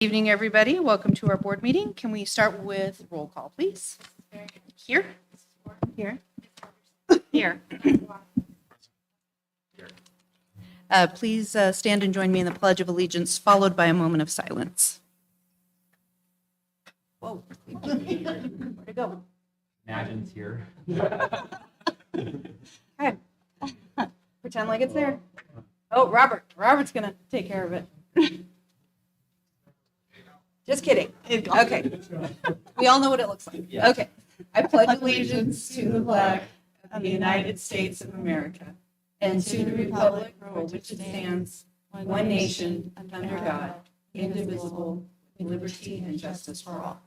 Evening, everybody. Welcome to our board meeting. Can we start with roll call, please? Here? Here? Here. Please stand and join me in the Pledge of Allegiance, followed by a moment of silence. Whoa. Where'd it go? Imagine's here. Okay. Pretend like it's there. Oh, Robert. Robert's going to take care of it. Just kidding. Okay. We all know what it looks like. Okay. I pledge allegiance to the flag of the United States of America and to the republic for which it stands, one nation, under God, indivisible, with liberty and justice for all.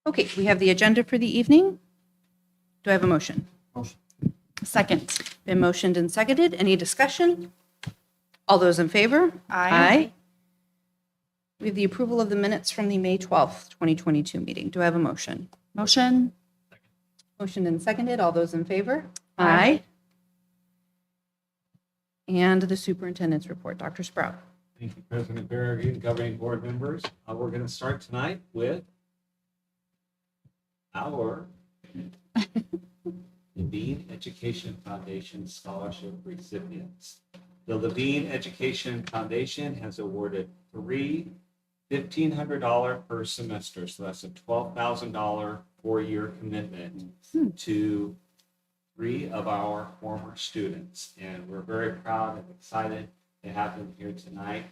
Okay, we have the agenda for the evening. Do I have a motion? Motion. Second. Been motioned and seconded. Any discussion? All those in favor? Aye. We have the approval of the minutes from the May 12th, 2022 meeting. Do I have a motion? Motion. Motioned and seconded. All those in favor? Aye. And the superintendent's report. Dr. Sprout. Thank you, President Berrigan and governing board members. We're going to start tonight with our Levine Education Foundation Scholarship recipients. The Levine Education Foundation has awarded three $1,500 per semester, so that's a $12,000 four-year commitment to three of our former students. And we're very proud and excited to have them here tonight.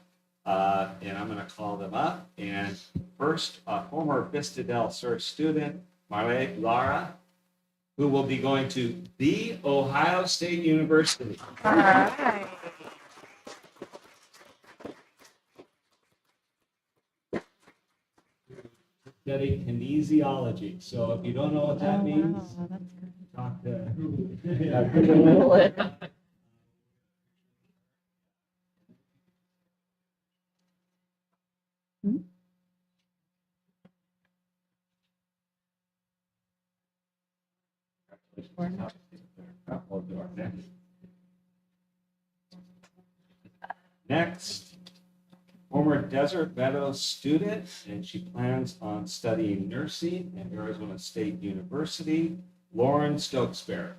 And I'm going to call them up. And first, former Vista del Sur student, Marley Lara, who will be going to The Ohio State University. All right. Study kinesiology. So if you don't know what that means, talk to. Google it. Next, former Desert Meadows student, and she plans on studying nursing at Arizona State University, Lauren Stokesbury.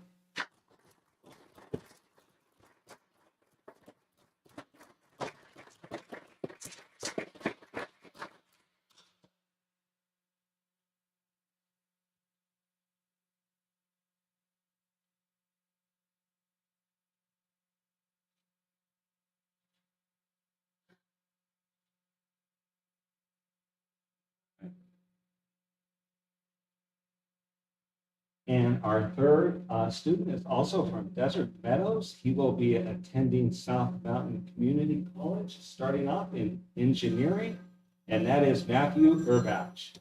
And our third student is also from Desert Meadows. He will be attending South Mountain Community College, starting off in engineering, and that is Matthew Urbach.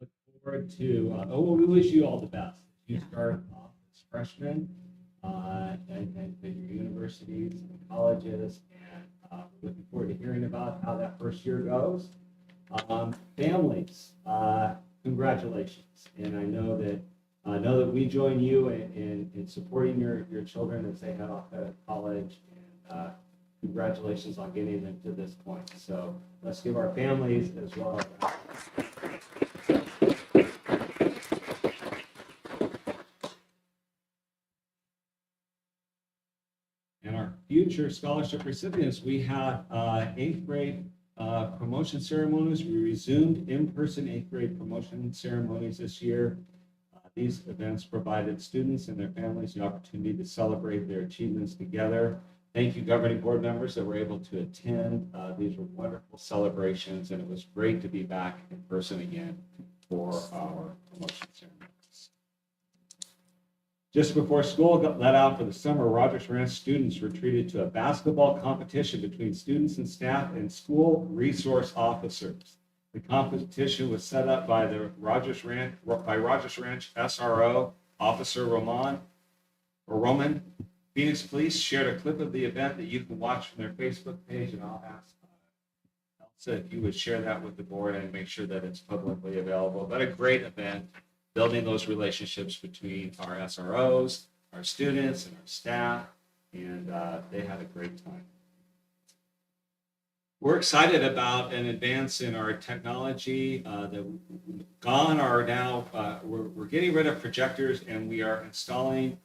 Look forward to, we wish you all the best. You start off as freshmen and your universities and colleges, and looking forward to hearing about how that first year goes. Families, congratulations. And I know that we join you in supporting your children as they head off to college. And congratulations on getting them to this point. So let's give our families as well. And our future scholarship recipients, we had eighth grade promotion ceremonies. We resumed in-person eighth grade promotion ceremonies this year. These events provided students and their families the opportunity to celebrate their achievements together. Thank you, governing board members that were able to attend. These were wonderful celebrations, and it was great to be back in person again for our promotion ceremonies. Just before school got let out for the summer, Rogers Ranch students were treated to a basketball competition between students and staff and school resource officers. The competition was set up by Rogers Ranch SRO Officer Roman. Phoenix Police shared a clip of the event that you can watch from their Facebook page, and I'll ask Elsa if you would share that with the board and make sure that it's publicly available. But a great event, building those relationships between our SROs, our students, and our staff, and they had a great time. We're excited about an advance in our technology. We're getting rid of projectors, and we are installing.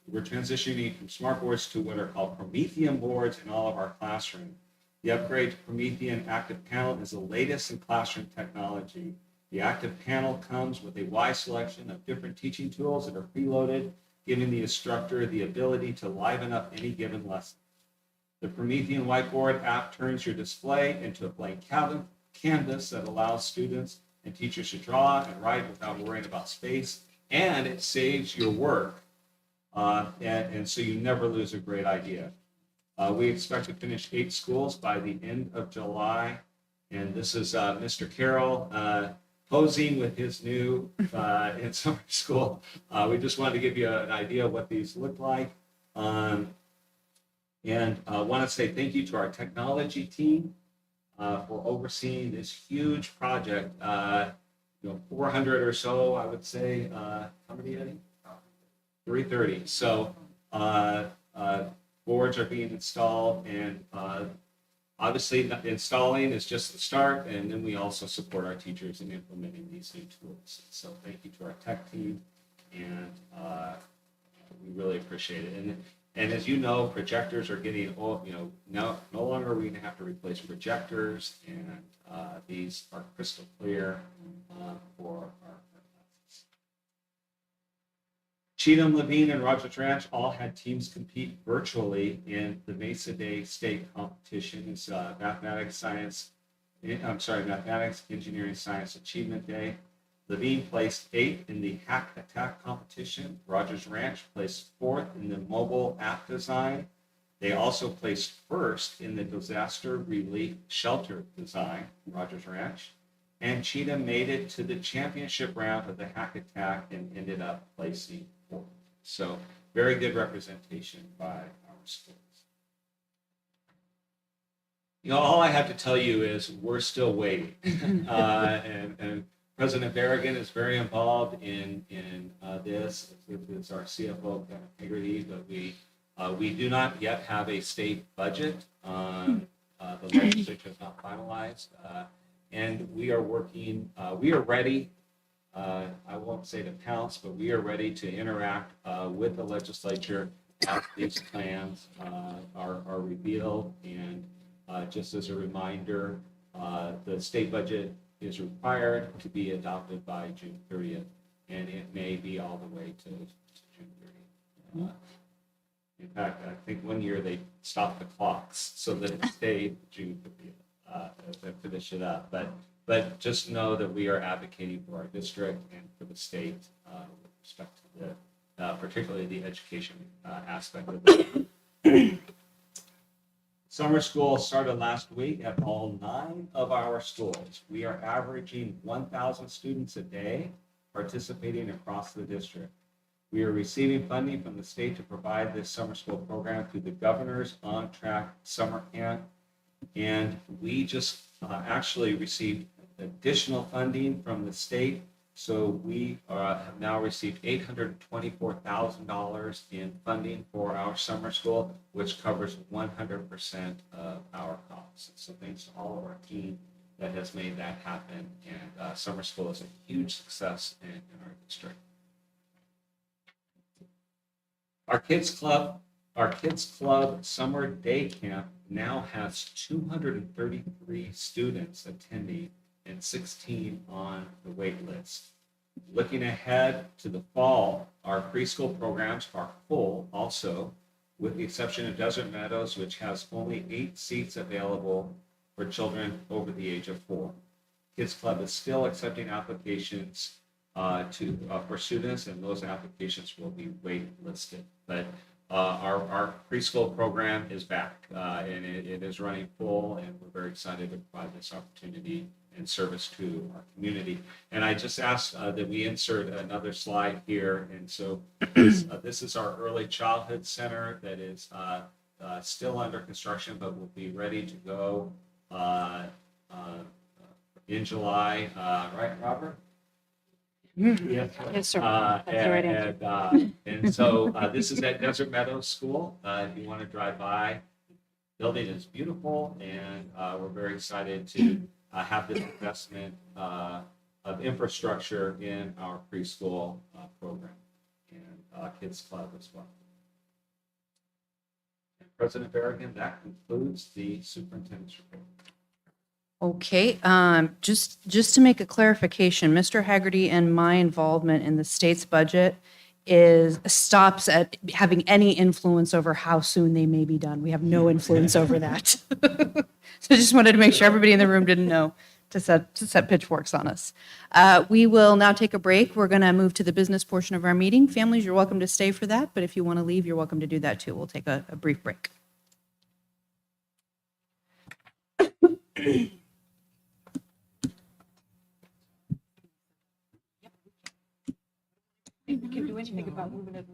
We're transitioning from smart boards to what are called Promethean boards in all of our classrooms. The upgrade to Promethean Active Panel is the latest in classroom technology. The Active Panel comes with a wide selection of different teaching tools that are preloaded, giving the instructor the ability to liven up any given lesson. The Promethean Whiteboard app turns your display into a blank canvas that allows students and teachers to draw and write without worrying about space, and it saves your work. And so you never lose a great idea. We expect to finish 8 schools by the end of July. And this is Mr. Carroll posing with his new in summer school. We just wanted to give you an idea of what these look like. And I want to say thank you to our technology team for overseeing this huge project. 400 or so, I would say. How many, Eddie? 330. So boards are being installed, and obviously installing is just the start, and then we also support our teachers in implementing these new tools. So thank you to our tech team, and we really appreciate it. And as you know, projectors are getting old. No longer are we going to have to replace projectors, and these are crystal clear for our classes. Cheatham, Levine, and Rogers Ranch all had teams compete virtually in the Mesa Day State competition. It's Mathematics, Engineering, Science Achievement Day. Levine placed 8th in the Hack Attack competition. Rogers Ranch placed 4th in the mobile app design. They also placed 1st in the disaster relief shelter design, Rogers Ranch. And Cheatham made it to the championship round of the Hack Attack and ended up placing 4th. So very good representation by our schools. All I have to tell you is we're still waiting. And President Berrigan is very involved in this. It's our CFO, Kevin Haggerty, but we do not yet have a state budget. The legislature is not finalized. And we are working, we are ready, I won't say to pounce, but we are ready to interact with the legislature as these plans are revealed. And just as a reminder, the state budget is required to be adopted by June 30th, and it may be all the way to June 30th. In fact, I think one year they stopped the clocks so that it stayed June 30th to finish it up. But just know that we are advocating for our district and for the state with respect to the, particularly the education aspect of it. Summer school started last week at all 9 of our schools. We are averaging 1,000 students a day participating across the district. We are receiving funding from the state to provide this summer school program through the Governor's On Track Summer Camp. And we just actually received additional funding from the state. So we have now received $824,000 in funding for our summer school, which covers 100% of our costs. So thanks to all of our team that has made that happen. And summer school is a huge success in our district. Our Kids Club Our Kids Club Summer Day Camp now has 233 students attending and 16 on the wait list. Looking ahead to the fall, our preschool programs are full also, with the exception of Desert Meadows, which has only 8 seats available for children over the age of 4. Kids Club is still accepting applications for students, and those applications will be wait listed. But our preschool program is back, and it is running full, and we're very excited to provide this opportunity and service to our community. And I just asked that we insert another slide here. And so this is our early childhood center that is still under construction, but will be ready to go in July, right, Robert? Yes. Yes, sir. That's the right answer. And so this is at Desert Meadows School. If you want to drive by, the building is beautiful, and we're very excited to have this investment of infrastructure in our preschool program and Kids Club as well. And President Berrigan, that concludes the superintendent's report. Okay, just to make a clarification, Mr. Haggerty and my involvement in the state's budget stops at having any influence over how soon they may be done. We have no influence over that. So I just wanted to make sure everybody in the room didn't know to set pitchforks on us. We will now take a break. We're going to move to the business portion of our meeting. Families, you're welcome to stay for that, but if you want to leave, you're welcome to do that too. We'll take a brief break. You can do anything about moving it.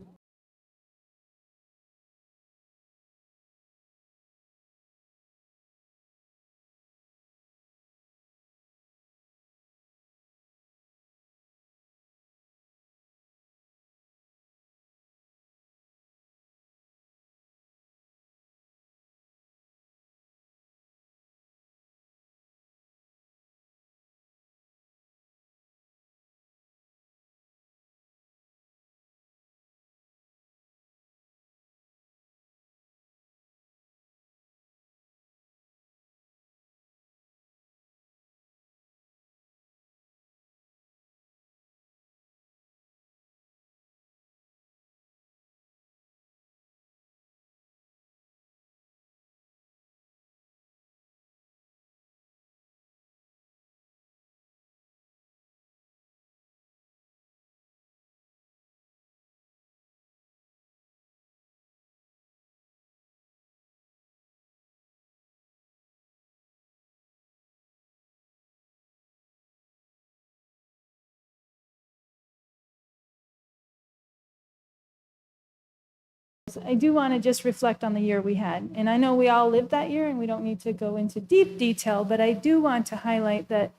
I do want to just reflect on the year we had. And I know we all lived that year and we don't need to go into deep detail, but I do want to highlight that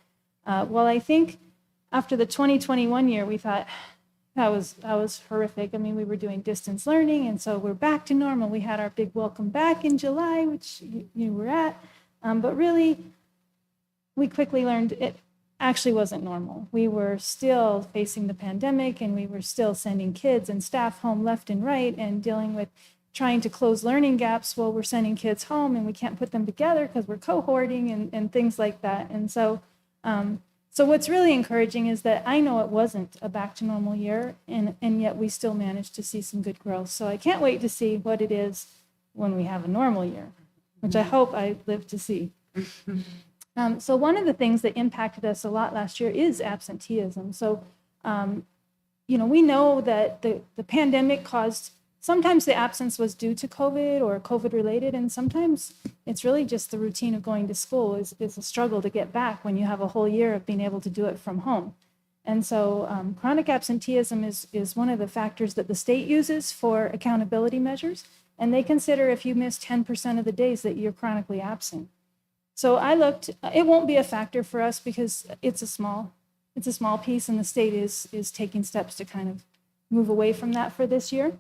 while I think after the 2021 year, we thought that was horrific. I mean, we were doing distance learning, and so we're back to normal. We had our big welcome back in July, which you were at. But really, we quickly learned it actually wasn't normal. We were still facing the pandemic, and we were still sending kids and staff home left and right and dealing with trying to close learning gaps while we're sending kids home, and we can't put them together because we're cohorting and things like that. And so, so what's really encouraging is that I know it wasn't a back to normal year, and yet we still managed to see some good growth. So I can't wait to see what it is when we have a normal year, which I hope I live to see. So one of the things that impacted us a lot last year is absenteeism. So, we know that the pandemic caused, sometimes the absence was due to COVID or COVID related, and sometimes it's really just the routine of going to school is a struggle to get back when you have a whole year of being able to do it from home. And so chronic absenteeism is one of the factors that the state uses for accountability measures, and they consider if you miss 10% of the days that you're chronically absent. So I looked, it won't be a factor for us because it's a small piece, and the state is taking steps to kind of move away from that for this year.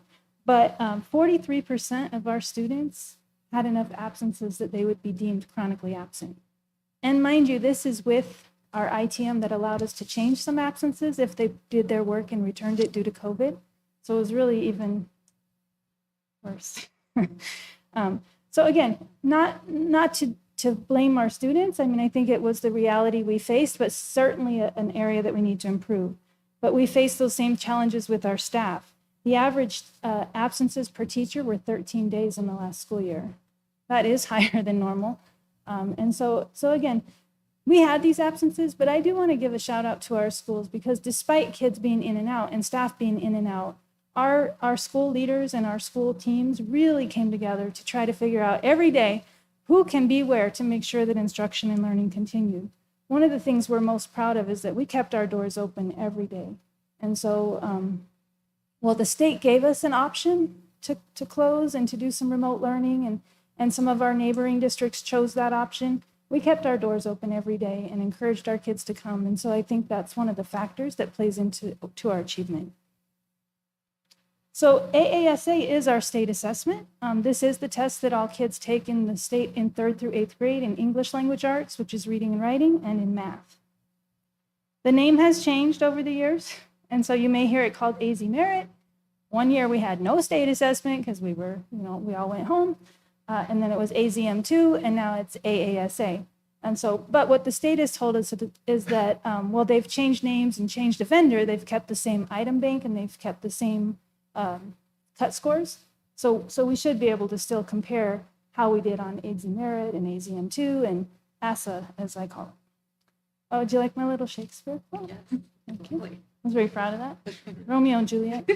But 43% of our students had enough absences that they would be deemed chronically absent. And mind you, this is with our ITM that allowed us to change some absences if they did their work and returned it due to COVID. So it was really even worse. So again, not to blame our students. I mean, I think it was the reality we faced, but certainly an area that we need to improve. But we face those same challenges with our staff. The average absences per teacher were 13 days in the last school year. That is higher than normal. And so again, we had these absences, but I do want to give a shout out to our schools because despite kids being in and out and staff being in and out, our school leaders and our school teams really came together to try to figure out every day who can be where to make sure that instruction and learning continued. One of the things we're most proud of is that we kept our doors open every day. And so, well, the state gave us an option to close and to do some remote learning, and some of our neighboring districts chose that option. We kept our doors open every day and encouraged our kids to come. And so I think that's one of the factors that plays into our achievement. So AASA is our state assessment. This is the test that all kids take in the state in 3rd through 8th grade in English language arts, which is reading and writing, and in math. The name has changed over the years, and so you may hear it called AZ Merit. One year we had no state assessment because we all went home, and then it was AZM2, and now it's AASA. And so, but what the state has told us is that, well, they've changed names and changed the vendor, they've kept the same item bank and they've kept the same cut scores. So we should be able to still compare how we did on AZ Merit and AZM2 and ASA, as I call it. Oh, would you like my little Shakespeare quote? Yeah. Thank you. I was very proud of that. Romeo and Juliet.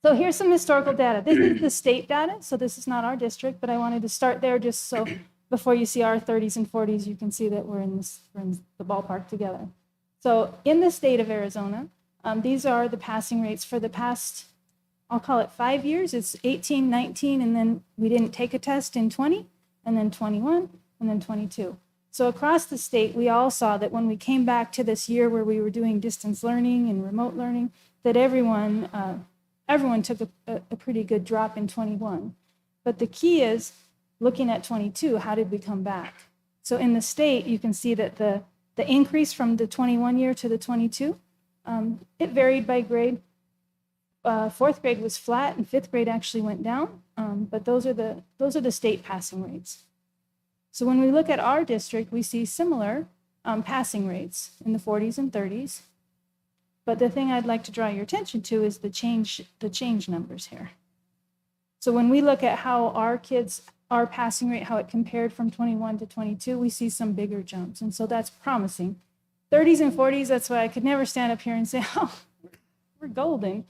So here's some historical data. This is the state data, so this is not our district, but I wanted to start there just so before you see our 30s and 40s, you can see that we're in the ballpark together. So in the state of Arizona, these are the passing rates for the past, I'll call it 5 years. It's 18, 19, and then we didn't take a test in 20, and then 21, and then 22. So across the state, we all saw that when we came back to this year where we were doing distance learning and remote learning, that everyone took a pretty good drop in 21. But the key is looking at 22, how did we come back? So in the state, you can see that the increase from the 21 year to the 22, it varied by grade. 4th grade was flat and 5th grade actually went down, but those are the state passing rates. So when we look at our district, we see similar passing rates in the 40s and 30s. But the thing I'd like to draw your attention to is the change numbers here. So when we look at how our passing rate, how it compared from 21 to 22, we see some bigger jumps. And so that's promising. 30s and 40s, that's why I could never stand up here and say, oh, we're golden,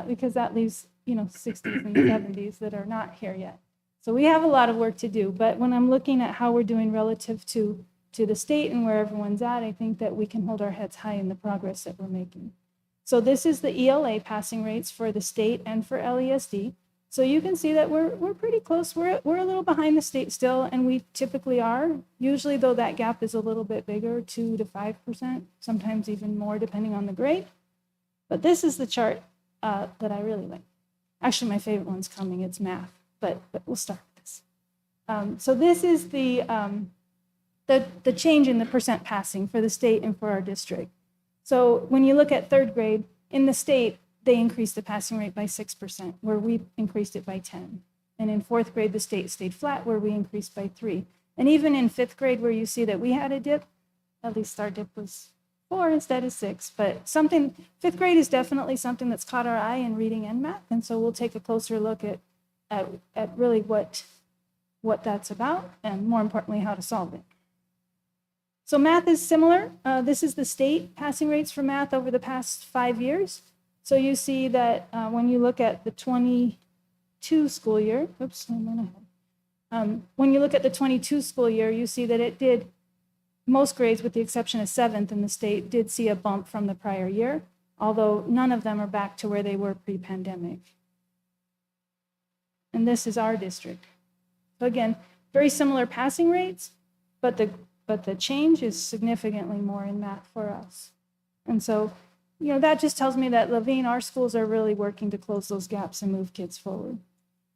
because that leaves 60s and 70s that are not here yet. So we have a lot of work to do. But when I'm looking at how we're doing relative to the state and where everyone's at, I think that we can hold our heads high in the progress that we're making. So this is the ELA passing rates for the state and for LESD. So you can see that we're pretty close. We're a little behind the state still, and we typically are. Usually, though, that gap is a little bit bigger, 2 to 5%, sometimes even more depending on the grade. But this is the chart that I really like. Actually, my favorite one's coming. It's math, but we'll start with this. So this is the change in the percent passing for the state and for our district. So when you look at 3rd grade, in the state, they increased the passing rate by 6%, where we increased it by 10. And in 4th grade, the state stayed flat, where we increased by 3. And even in 5th grade, where you see that we had a dip, at least our dip was 4 instead of 6. But 5th grade is definitely something that's caught our eye in reading and math. And so we'll take a closer look at really what that's about, and more importantly, how to solve it. So math is similar. This is the state passing rates for math over the past 5 years. So you see that when you look at the 22 school year, when you look at the 22 school year, you see that it did, most grades with the exception of 7th in the state did see a bump from the prior year, although none of them are back to where they were pre-pandemic. And this is our district. So again, very similar passing rates, but the change is significantly more in math for us. And so, that just tells me that Levine, our schools are really working to close those gaps and move kids forward.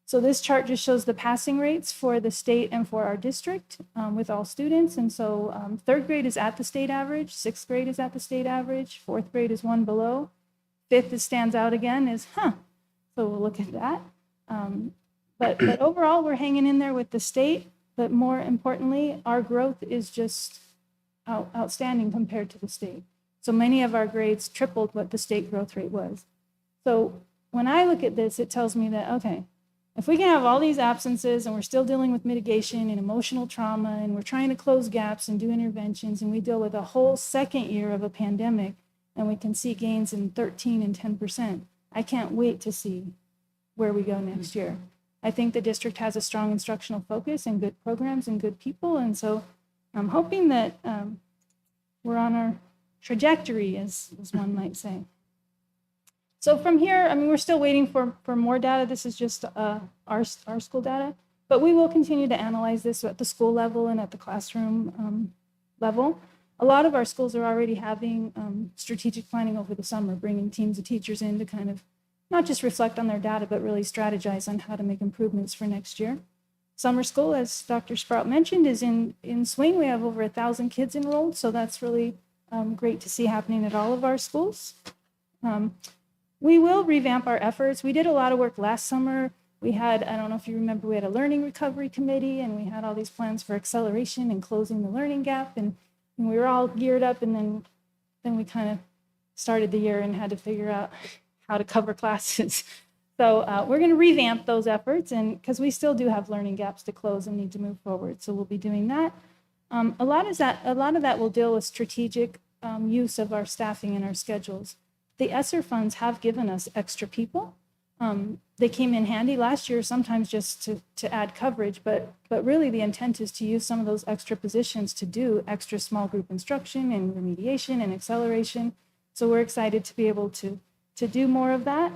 So this chart just shows the passing rates for the state and for our district with all students. And so 3rd grade is at the state average, 6th grade is at the state average, 4th grade is one below. 5th, it stands out again, is, so we'll look at that. But overall, we're hanging in there with the state. But more importantly, our growth is just outstanding compared to the state. So many of our grades tripled what the state growth rate was. So when I look at this, it tells me that, okay, if we can have all these absences and we're still dealing with mitigation and emotional trauma and we're trying to close gaps and do interventions and we deal with a whole second year of a pandemic and we can see gains in 13 and 10%, I can't wait to see where we go next year. I think the district has a strong instructional focus and good programs and good people. And so I'm hoping that we're on our trajectory, as one might say. So from here, I mean, we're still waiting for more data. This is just our school data, but we will continue to analyze this at the school level and at the classroom level. A lot of our schools are already having strategic planning over the summer, bringing teams of teachers in to kind of not just reflect on their data, but really strategize on how to make improvements for next year. Summer school, as Dr. Sprout mentioned, is in swing. We have over 1,000 kids enrolled, so that's really great to see happening at all of our schools. We will revamp our efforts. We did a lot of work last summer. We had, I don't know if you remember, we had a learning recovery committee, and we had all these plans for acceleration and closing the learning gap, and we were all geared up, and then we kind of started the year and had to figure out how to cover classes. So we're going to revamp those efforts, and because we still do have learning gaps to close and need to move forward, so we'll be doing that. A lot of that will deal with strategic use of our staffing and our schedules. The ESSER funds have given us extra people. They came in handy last year, sometimes just to add coverage, but really the intent is to use some of those extra positions to do extra small group instruction and remediation and acceleration. So we're excited to be able to do more of that.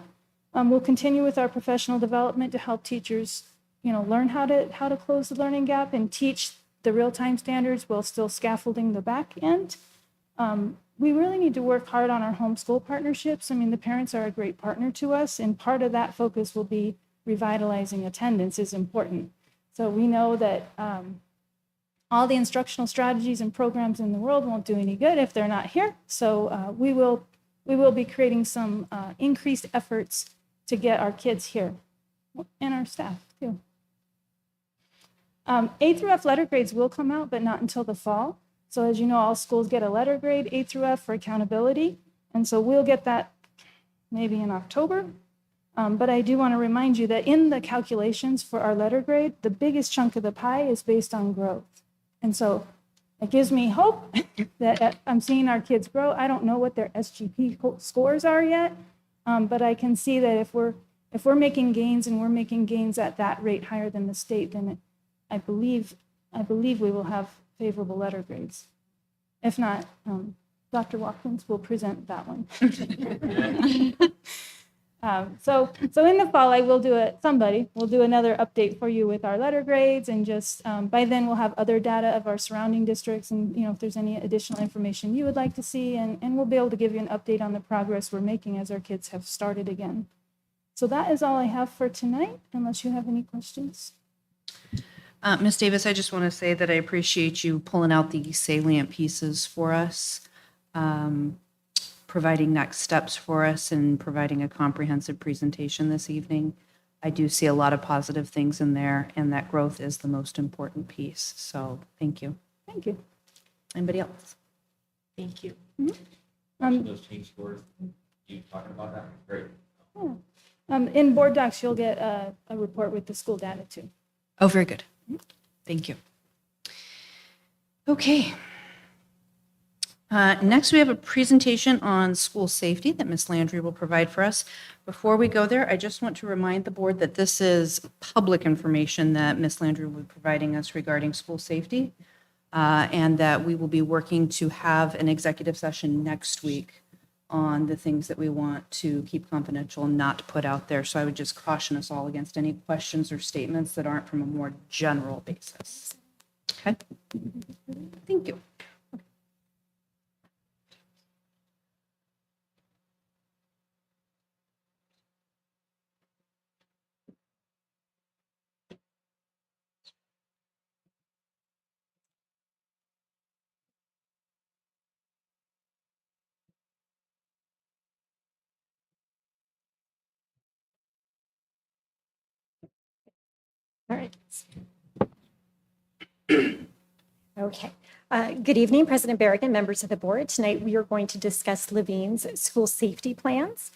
We'll continue with our professional development to help teachers, learn how to close the learning gap and teach the real-time standards while still scaffolding the back end. We really need to work hard on our homeschool partnerships. I mean, the parents are a great partner to us, and part of that focus will be revitalizing attendance is important. So we know that all the instructional strategies and programs in the world won't do any good if they're not here. So we will be creating some increased efforts to get our kids here and our staff too. A through F letter grades will come out, but not until the fall. So as you know, all schools get a letter grade, A through F, for accountability. And so we'll get that maybe in October. But I do want to remind you that in the calculations for our letter grade, the biggest chunk of the pie is based on growth. And so it gives me hope that I'm seeing our kids grow. I don't know what their SGP scores are yet, but I can see that if we're making gains and we're making gains at that rate higher than the state, then I believe we will have favorable letter grades. If not, Dr. Watkins will present that one. So in the fall, we'll do another update for you with our letter grades, and just by then we'll have other data of our surrounding districts, and if there's any additional information you would like to see, and we'll be able to give you an update on the progress we're making as our kids have started again. So that is all I have for tonight, unless you have any questions. Ms. Davis, I just want to say that I appreciate you pulling out the salient pieces for us, providing next steps for us, and providing a comprehensive presentation this evening. I do see a lot of positive things in there, and that growth is the most important piece. So thank you. Thank you. Anybody else? Thank you. Those change scores, you talking about that? Great. In board docs, you'll get a report with the school data too. Oh, very good. Thank you. Okay. Next, we have a presentation on school safety that Ms. Landry will provide for us. Before we go there, I just want to remind the board that this is public information that Ms. Landry will be providing us regarding school safety, and that we will be working to have an executive session next week on the things that we want to keep confidential and not put out there. So I would just caution us all against any questions or statements that aren't from a more general basis. Okay? Thank you. All right. Okay. Good evening, President Barrick and members of the board. Tonight we are going to discuss Levine's school safety plans.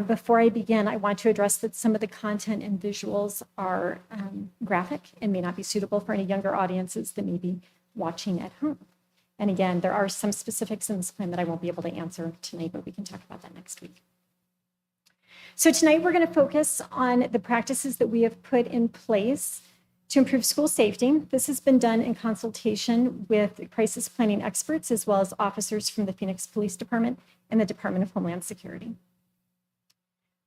Before I begin, I want to address that some of the content and visuals are graphic and may not be suitable for any younger audiences that may be watching at home. And again, there are some specifics in this plan that I won't be able to answer tonight, but we can talk about that next week. So tonight we're going to focus on the practices that we have put in place to improve school safety. This has been done in consultation with crisis planning experts, as well as officers from the Phoenix Police Department and the Department of Homeland Security.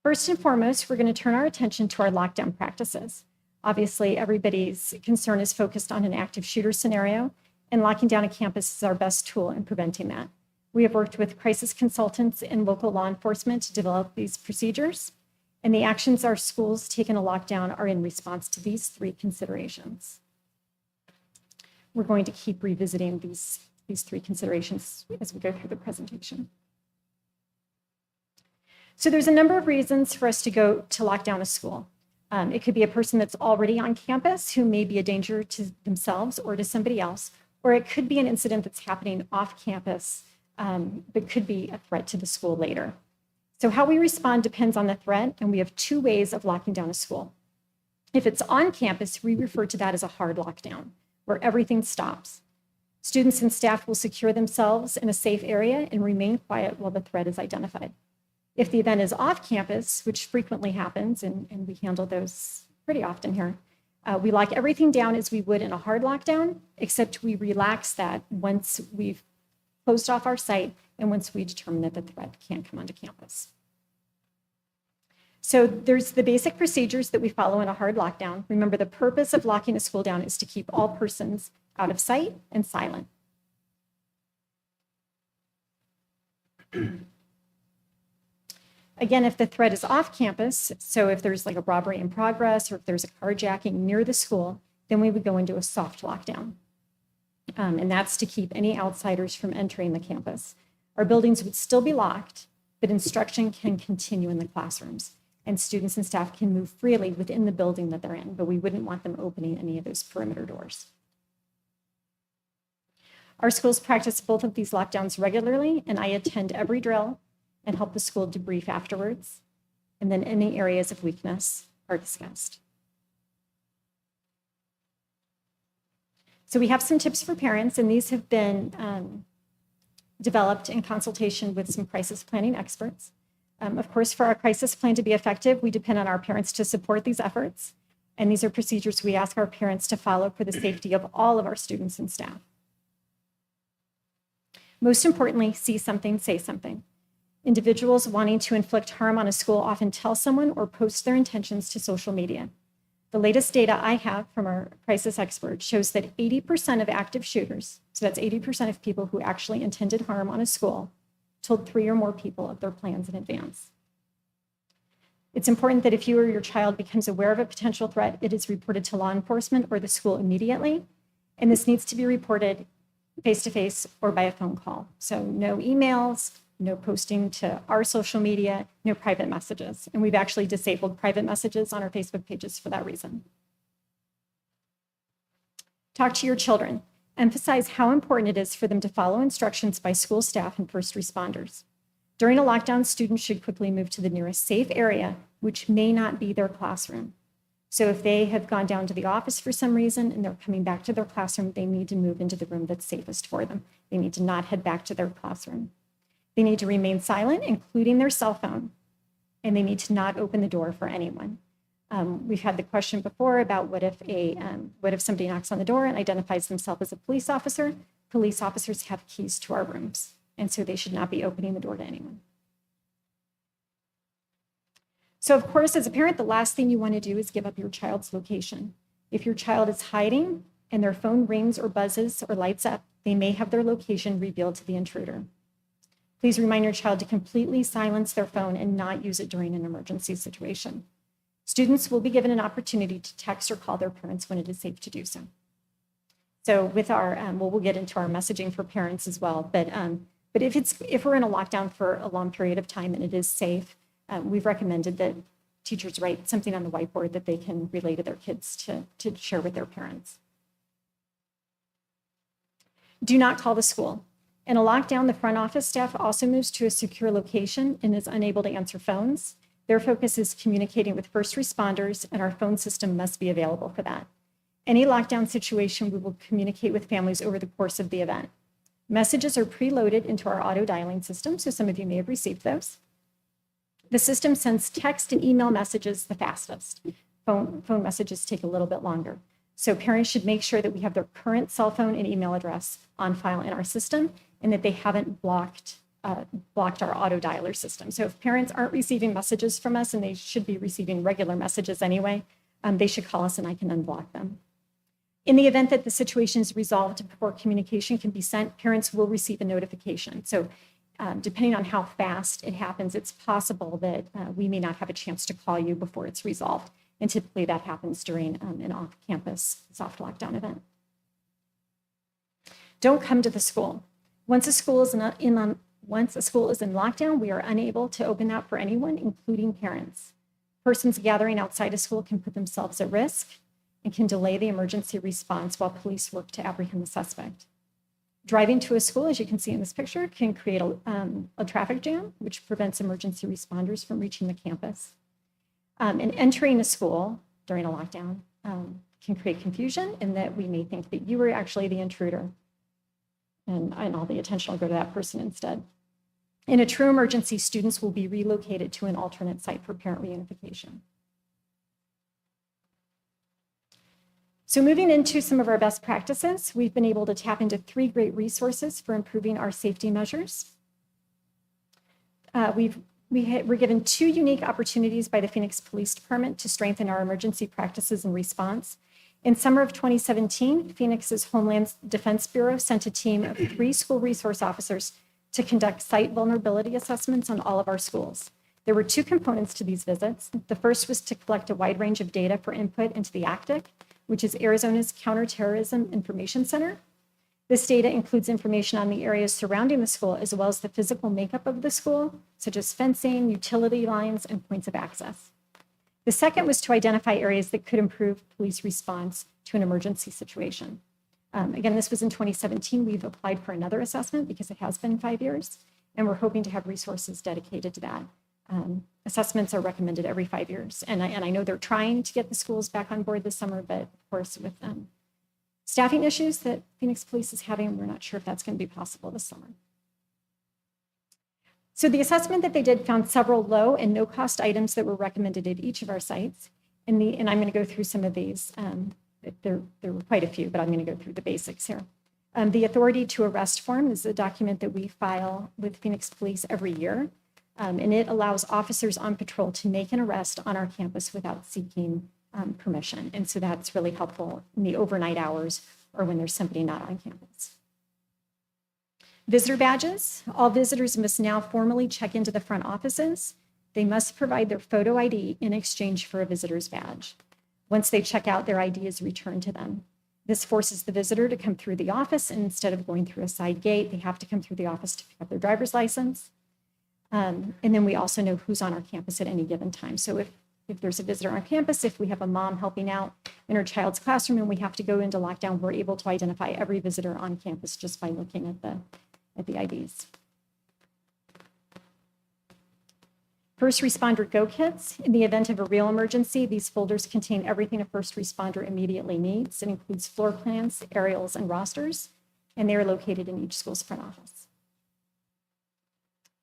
First and foremost, we're going to turn our attention to our lockdown practices. Obviously, everybody's concern is focused on an active shooter scenario, and locking down a campus is our best tool in preventing that. We have worked with crisis consultants and local law enforcement to develop these procedures, and the actions our schools take in a lockdown are in response to these three considerations. We're going to keep revisiting these three considerations as we go through the presentation. So there's a number of reasons for us to go to lock down a school. It could be a person that's already on campus who may be a danger to themselves or to somebody else, or it could be an incident that's happening off campus but could be a threat to the school later. So how we respond depends on the threat, and we have two ways of locking down a school. If it's on campus, we refer to that as a hard lockdown, where everything stops. Students and staff will secure themselves in a safe area and remain quiet while the threat is identified. If the event is off campus, which frequently happens, and we handle those pretty often here, we lock everything down as we would in a hard lockdown, except we relax that once we've closed off our site and once we determine that the threat can't come onto campus. So there's the basic procedures that we follow in a hard lockdown. Remember, the purpose of locking a school down is to keep all persons out of sight and silent. Again, if the threat is off campus, so if there's like a robbery in progress or if there's a carjacking near the school, then we would go into a soft lockdown. And that's to keep any outsiders from entering the campus. Our buildings would still be locked, but instruction can continue in the classrooms, and students and staff can move freely within the building that they're in, but we wouldn't want them opening any of those perimeter doors. Our schools practice both of these lockdowns regularly, and I attend every drill and help the school debrief afterwards. And then any areas of weakness are discussed. So we have some tips for parents, and these have been developed in consultation with some crisis planning experts. Of course, for our crisis plan to be effective, we depend on our parents to support these efforts. And these are procedures we ask our parents to follow for the safety of all of our students and staff. Most importantly, see something, say something. Individuals wanting to inflict harm on a school often tell someone or post their intentions to social media. The latest data I have from our crisis expert shows that 80% of active shooters, so that's 80% of people who actually intended harm on a school, told 3 or more people of their plans in advance. It's important that if you or your child becomes aware of a potential threat, it is reported to law enforcement or the school immediately, and this needs to be reported face-to-face or by a phone call. So no emails, no posting to our social media, no private messages. And we've actually disabled private messages on our Facebook pages for that reason. Talk to your children. Emphasize how important it is for them to follow instructions by school staff and first responders. During a lockdown, students should quickly move to the nearest safe area, which may not be their classroom. So if they have gone down to the office for some reason and they're coming back to their classroom, they need to move into the room that's safest for them. They need to not head back to their classroom. They need to remain silent, including their cell phone, and they need to not open the door for anyone. We've had the question before about what if somebody knocks on the door and identifies themselves as a police officer? Police officers have keys to our rooms, and so they should not be opening the door to anyone. So of course, as a parent, the last thing you want to do is give up your child's location. If your child is hiding and their phone rings or buzzes or lights up, they may have their location revealed to the intruder. Please remind your child to completely silence their phone and not use it during an emergency situation. Students will be given an opportunity to text or call their parents when it is safe to do so. So with our, we'll get into our messaging for parents as well, but if we're in a lockdown for a long period of time and it is safe, we've recommended that teachers write something on the whiteboard that they can relay to their kids to share with their parents. Do not call the school. In a lockdown, the front office staff also moves to a secure location and is unable to answer phones. Their focus is communicating with first responders, and our phone system must be available for that. Any lockdown situation, we will communicate with families over the course of the event. Messages are preloaded into our auto dialing system, so some of you may have received those. The system sends text and email messages the fastest. Phone messages take a little bit longer. So parents should make sure that we have their current cell phone and email address on file in our system and that they haven't blocked our auto dialer system. So if parents aren't receiving messages from us, and they should be receiving regular messages anyway, they should call us and I can unblock them. In the event that the situation is resolved before communication can be sent, parents will receive a notification. So depending on how fast it happens, it's possible that we may not have a chance to call you before it's resolved. And typically that happens during an off-campus soft lockdown event. Don't come to the school. Once a school is in lockdown, we are unable to open that for anyone, including parents. Persons gathering outside a school can put themselves at risk and can delay the emergency response while police work to apprehend the suspect. Driving to a school, as you can see in this picture, can create a traffic jam, which prevents emergency responders from reaching the campus. And entering a school during a lockdown can create confusion in that we may think that you were actually the intruder, and all the attention will go to that person instead. In a true emergency, students will be relocated to an alternate site for parent reunification. So moving into some of our best practices, we've been able to tap into 3 great resources for improving our safety measures. We're given 2 unique opportunities by the Phoenix Police Department to strengthen our emergency practices and response. In summer of 2017, Phoenix's Homeland Defense Bureau sent a team of 3 school resource officers to conduct site vulnerability assessments on all of our schools. There were 2 components to these visits. The first was to collect a wide range of data for input into the ACTIC, which is Arizona's Counterterrorism Information Center. This data includes information on the areas surrounding the school, as well as the physical makeup of the school, such as fencing, utility lines, and points of access. The second was to identify areas that could improve police response to an emergency situation. Again, this was in 2017. We've applied for another assessment because it has been 5 years, and we're hoping to have resources dedicated to that. Assessments are recommended every 5 years, and I know they're trying to get the schools back on board this summer, but of course with staffing issues that Phoenix Police is having, we're not sure if that's going to be possible this summer. So the assessment that they did found several low and no cost items that were recommended at each of our sites. And I'm going to go through some of these. There were quite a few, but I'm going to go through the basics here. The authority to arrest form is a document that we file with Phoenix Police every year. And it allows officers on patrol to make an arrest on our campus without seeking permission. And so that's really helpful in the overnight hours or when there's somebody not on campus. Visitor badges. All visitors must now formally check into the front offices. They must provide their photo ID in exchange for a visitor's badge. Once they check out, their ID is returned to them. This forces the visitor to come through the office, and instead of going through a side gate, they have to come through the office to pick up their driver's license. And then we also know who's on our campus at any given time. So if there's a visitor on campus, if we have a mom helping out in her child's classroom and we have to go into lockdown, we're able to identify every visitor on campus just by looking at the IDs. First responder go kits. In the event of a real emergency, these folders contain everything a first responder immediately needs. It includes floor plans, aerials, and rosters, and they are located in each school's front office.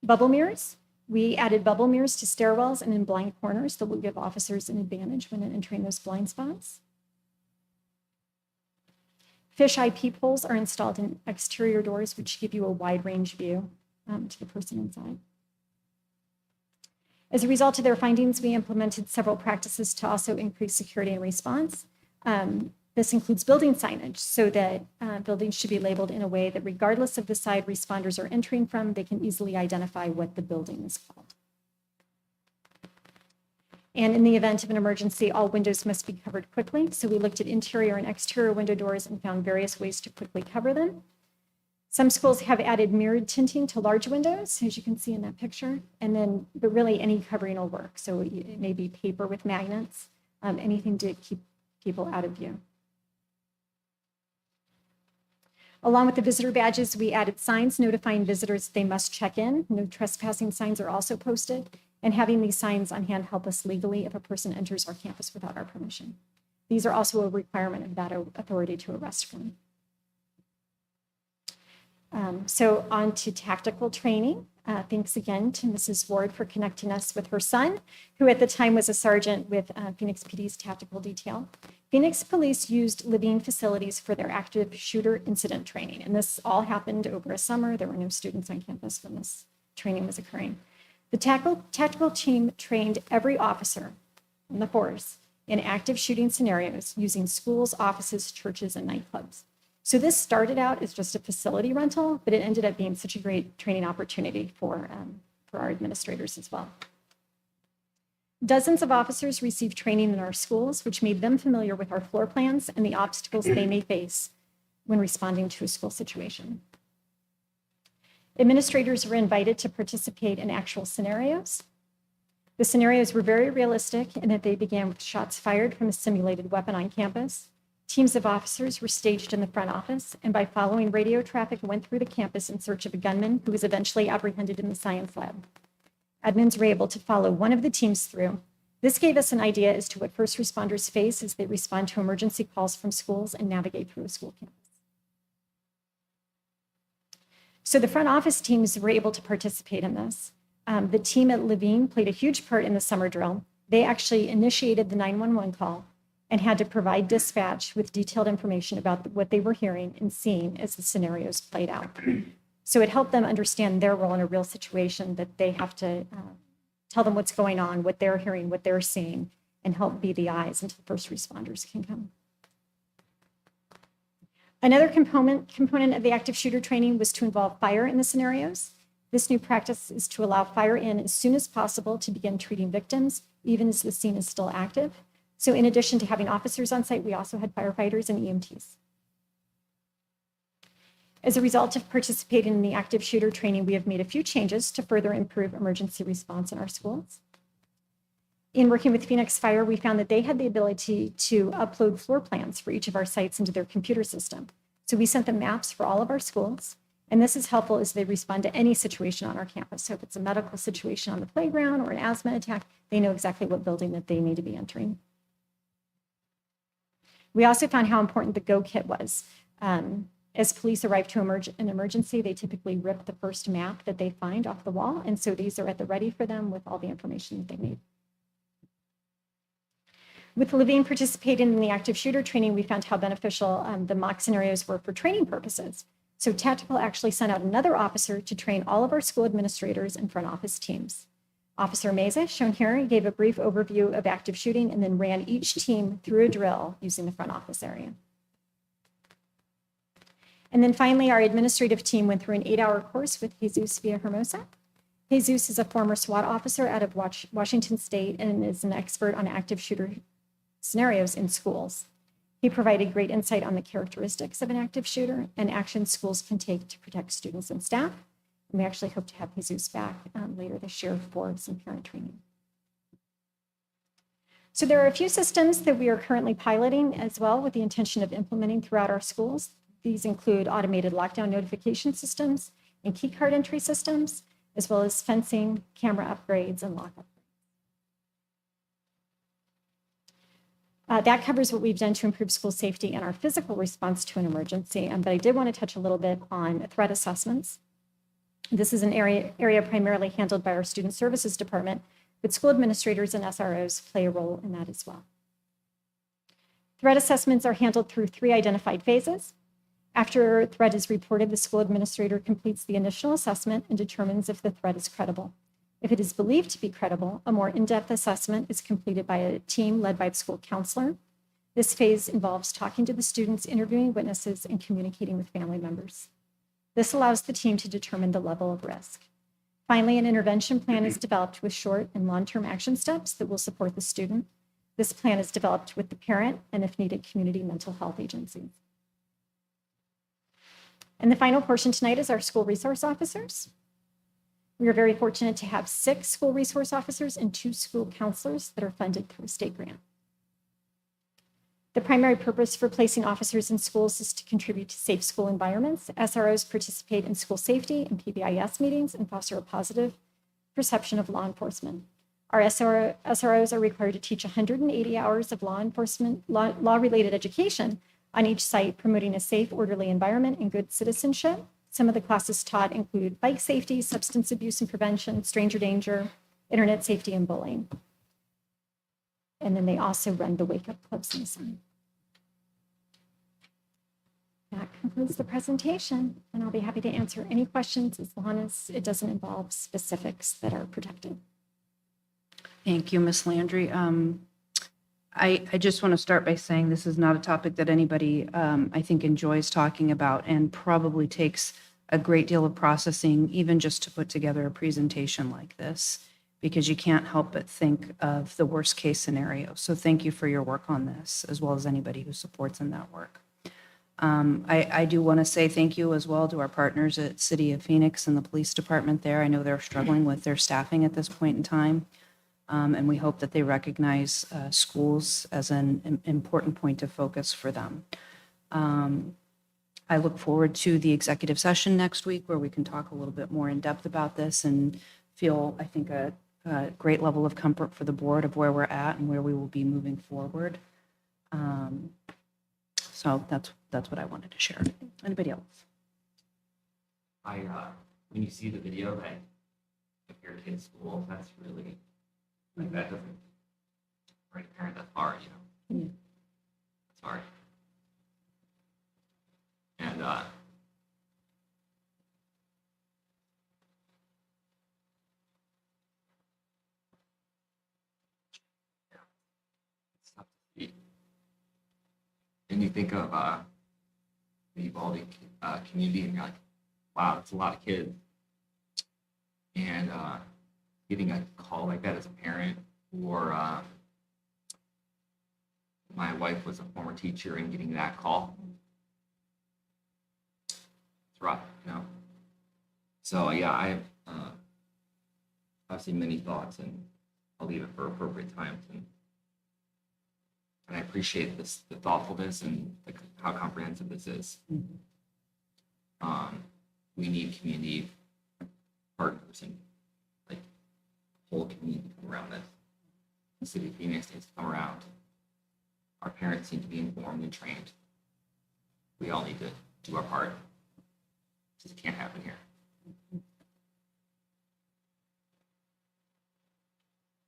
Bubble mirrors. We added bubble mirrors to stairwells and in blind corners that will give officers an advantage when entering those blind spots. Fisheye peepholes are installed in exterior doors, which give you a wide range view to the person inside. As a result of their findings, we implemented several practices to also increase security and response. This includes building signage so that buildings should be labeled in a way that regardless of the side responders are entering from, they can easily identify what the building is called. And in the event of an emergency, all windows must be covered quickly. So we looked at interior and exterior window doors and found various ways to quickly cover them. Some schools have added mirrored tinting to large windows, as you can see in that picture, but really any covering will work. So it may be paper with magnets, anything to keep people out of view. Along with the visitor badges, we added signs notifying visitors they must check in. No trespassing signs are also posted, and having these signs on hand help us legally if a person enters our campus without our permission. These are also a requirement of that authority to arrest form. So on to tactical training. Thanks again to Mrs. Ward for connecting us with her son, who at the time was a sergeant with Phoenix PD's tactical detail. Phoenix Police used Levine facilities for their active shooter incident training, and this all happened over a summer. There were no students on campus when this training was occurring. The tactical team trained every officer in the force in active shooting scenarios using schools, offices, churches, and nightclubs. So this started out as just a facility rental, but it ended up being such a great training opportunity for our administrators as well. Dozens of officers received training in our schools, which made them familiar with our floor plans and the obstacles they may face when responding to a school situation. Administrators were invited to participate in actual scenarios. The scenarios were very realistic in that they began with shots fired from a simulated weapon on campus. Teams of officers were staged in the front office, and by following radio traffic, went through the campus in search of a gunman who was eventually apprehended in the science lab. Admins were able to follow one of the teams through. This gave us an idea as to what first responders face as they respond to emergency calls from schools and navigate through a school campus. So the front office teams were able to participate in this. The team at Levine played a huge part in the summer drill. They actually initiated the 911 call and had to provide dispatch with detailed information about what they were hearing and seeing as the scenarios played out. So it helped them understand their role in a real situation, that they have to tell them what's going on, what they're hearing, what they're seeing, and help be the eyes until first responders can come. Another component of the active shooter training was to involve fire in the scenarios. This new practice is to allow fire in as soon as possible to begin treating victims, even as the scene is still active. So in addition to having officers on site, we also had firefighters and EMTs. As a result of participating in the active shooter training, we have made a few changes to further improve emergency response in our schools. In working with Phoenix Fire, we found that they had the ability to upload floor plans for each of our sites into their computer system. So we sent them maps for all of our schools, and this is helpful as they respond to any situation on our campus. So if it's a medical situation on the playground or an asthma attack, they know exactly what building that they need to be entering. We also found how important the Go Kit was. As police arrive to an emergency, they typically rip the first map that they find off the wall, and so these are at the ready for them with all the information that they need. With Levine participating in the active shooter training, we found how beneficial the mock scenarios were for training purposes. So Tactical actually sent out another officer to train all of our school administrators and front office teams. Officer Meza, shown here, gave a brief overview of active shooting and then ran each team through a drill using the front office area. And then finally, our administrative team went through an 8-hour course with Jesus Villahermosa. Jesus is a former SWAT officer out of Washington State and is an expert on active shooter scenarios in schools. He provided great insight on the characteristics of an active shooter and actions schools can take to protect students and staff. And we actually hope to have Jesus back later this year for some parent training. So there are a few systems that we are currently piloting as well with the intention of implementing throughout our schools. These include automated lockdown notification systems and key card entry systems, as well as fencing, camera upgrades, and lock upgrades. That covers what we've done to improve school safety and our physical response to an emergency, but I did want to touch a little bit on threat assessments. This is an area primarily handled by our Student Services Department, but school administrators and SROs play a role in that as well. Threat assessments are handled through 3 identified phases. After a threat is reported, the school administrator completes the initial assessment and determines if the threat is credible. If it is believed to be credible, a more in-depth assessment is completed by a team led by the school counselor. This phase involves talking to the students, interviewing witnesses, and communicating with family members. This allows the team to determine the level of risk. Finally, an intervention plan is developed with short and long-term action steps that will support the student. This plan is developed with the parent and, if needed, community mental health agencies. And the final portion tonight is our school resource officers. We are very fortunate to have 6 school resource officers and 2 school counselors that are funded through a state grant. The primary purpose for placing officers in schools is to contribute to safe school environments. SROs participate in school safety and PBIS meetings and foster a positive perception of law enforcement. Our SROs are required to teach 180 hours of law-related education on each site, promoting a safe, orderly environment and good citizenship. Some of the classes taught include bike safety, substance abuse and prevention, stranger danger, internet safety, and bullying. And then they also run the Wake Up Clubs in the summer. That concludes the presentation, and I'll be happy to answer any questions as long as it doesn't involve specifics that are protected. Thank you, Ms. Landry. I just want to start by saying this is not a topic that anybody, I think, enjoys talking about and probably takes a great deal of processing, even just to put together a presentation like this, because you can't help but think of the worst case scenario. So thank you for your work on this, as well as anybody who supports in that work. I do want to say thank you as well to our partners at City of Phoenix and the police department there. I know they're struggling with their staffing at this point in time. And we hope that they recognize schools as an important point of focus for them. I look forward to the executive session next week where we can talk a little bit more in depth about this and feel, I think, a great level of comfort for the board of where we're at and where we will be moving forward. So that's what I wanted to share. Anybody else? When you see the video that of your kid's school, that's really, like, that doesn't, for any parent, that's hard, you know? Yeah. It's hard. And, yeah, it's tough to see. And you think of, the Uvalde, community, and you're like, wow, that's a lot of kids. And, getting a call like that as a parent, or my wife was a former teacher and getting that call, it's rough, you know. So yeah, I've seen many thoughts, and I'll leave it for appropriate times. And I appreciate this, the thoughtfulness and how comprehensive this is. We need community partners and whole community to come around this. The city of Phoenix needs to come around. Our parents need to be informed and trained. We all need to do our part. This can't happen here.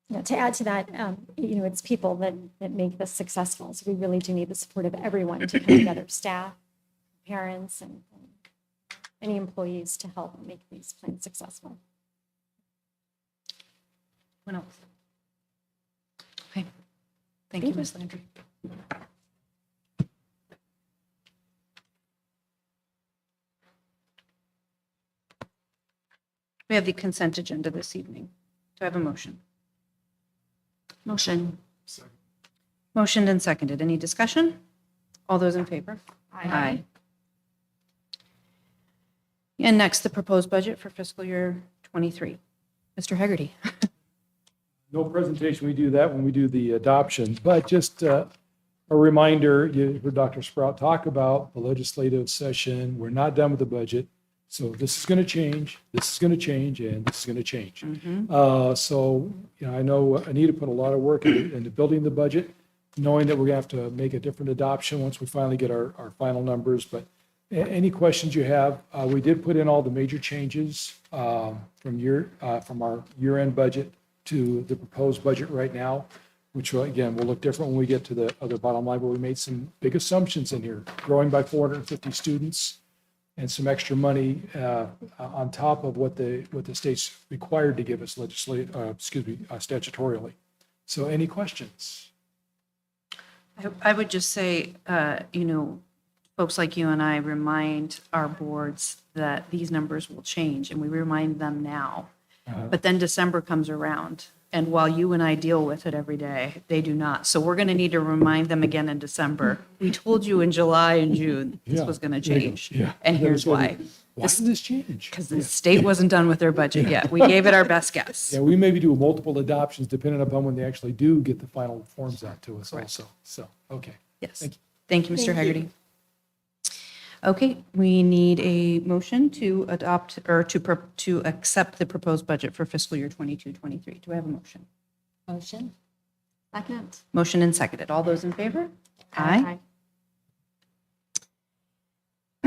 Now, to add to that, it's people that make this successful. So we really do need the support of everyone to come together, staff, parents, and any employees to help make these plans successful. What else? Okay. Thank you, Ms. Landry. We have the consent agenda this evening. Do I have a motion? Motion. Motioned and seconded. Any discussion? All those in favor? Aye. And next, the proposed budget for fiscal year '23. Mr. Hegarty. No presentation, we do that when we do the adoption, but just a reminder, you heard Dr. Sprout talk about the legislative session. We're not done with the budget. So this is going to change, this is going to change, and this is going to change. So, I know Anita put a lot of work into building the budget, knowing that we're going to have to make a different adoption once we finally get our final numbers. But any questions you have, we did put in all the major changes from our year-end budget to the proposed budget right now, which again will look different when we get to the other bottom line, but we made some big assumptions in here, growing by 450 students and some extra money on top of what the state's required to give us statutorily. So any questions? I would just say, folks like you and I remind our boards that these numbers will change, and we remind them now. But then December comes around And while you and I deal with it every day, they do not. So we're going to need to remind them again in December. We told you in July and June this Yeah, was going to there you go. change. Yeah. And here's why. Why did this change? Because the state wasn't done with their budget yet. We gave it our best guess. Yeah, we maybe do multiple adoptions depending upon when they actually do get the final forms out to us also. So, okay. Yes. Thank you. Thank you, Mr. Haggerty. Okay, we need a motion to adopt or to accept the proposed budget for fiscal year 22-23. Do I have a motion? Motion. Second. Motion and seconded. All those in favor? Aye.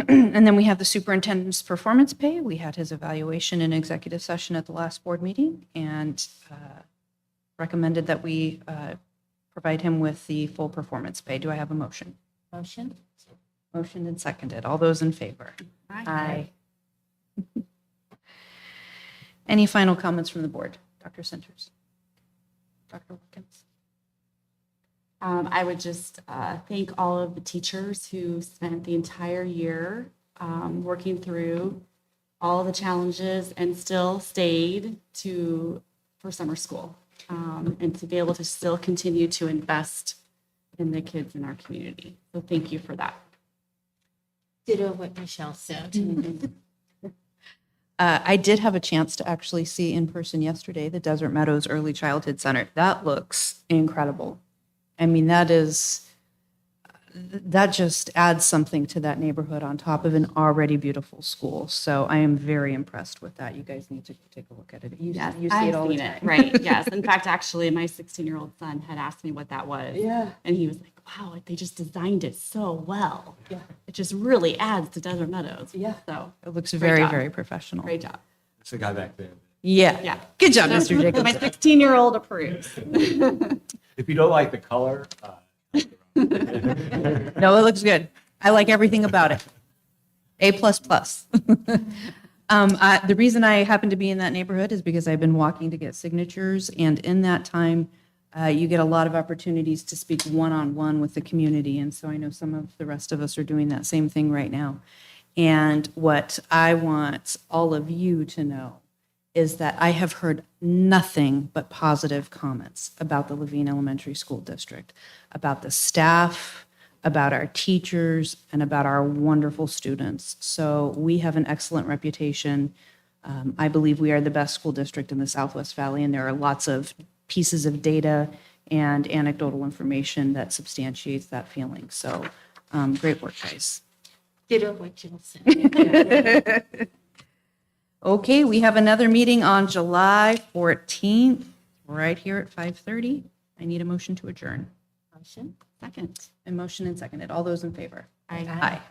And then we have the superintendent's performance pay. We had his evaluation in executive session at the last board meeting and recommended that we provide him with the full performance pay. Do I have a motion? Motion. Motion and seconded. All those in favor? Aye. Any final comments from the board? Dr. Centers? Dr. Wilkins? I would just thank all of the teachers who spent the entire year working through all the challenges and still stayed for summer school and to be able to still continue to invest in the kids in our community. So thank you for that. Ditto what Michelle said. I did have a chance to actually see in person yesterday the Desert Meadows Early Childhood Center. That looks incredible. I mean, that just adds something to that neighborhood on top of an already beautiful school. So I am very impressed with that. You guys need to take a look at it. You see it I've all the seen time. right? Yes. In fact, actually, my 16-year-old son had asked me what that was. Yeah. And he was like, wow, like, they just designed it so well. Yeah. It just really adds to Desert Meadows. Yeah. So It looks Great very, job. very professional. great job. It's the guy back there. Yeah. Yeah. Good job, Mr. My Jacobs. 16-year-old approves. If you don't like the color, No, it looks good. I like everything about it. A++. The reason I happen to be in that neighborhood is because I've been walking to get signatures, and in that time, you get a lot of opportunities to speak one-on-one with the community, and so I know some of the rest of us are doing that same thing right now. And what I want all of you to know is that I have heard nothing but positive comments about the Levine Elementary School District, about the staff, about our teachers, and about our wonderful students. So we have an excellent reputation. I believe we are the best school district in the Southwest Valley, and there are lots of pieces of data and anecdotal information that substantiates that feeling. So great work, guys. Ditto what you said. Okay, we have another meeting on July 14th, right here at 5:30. I need a motion to adjourn. Motion. Second. A motion and seconded. All those in favor? Aye. Aye.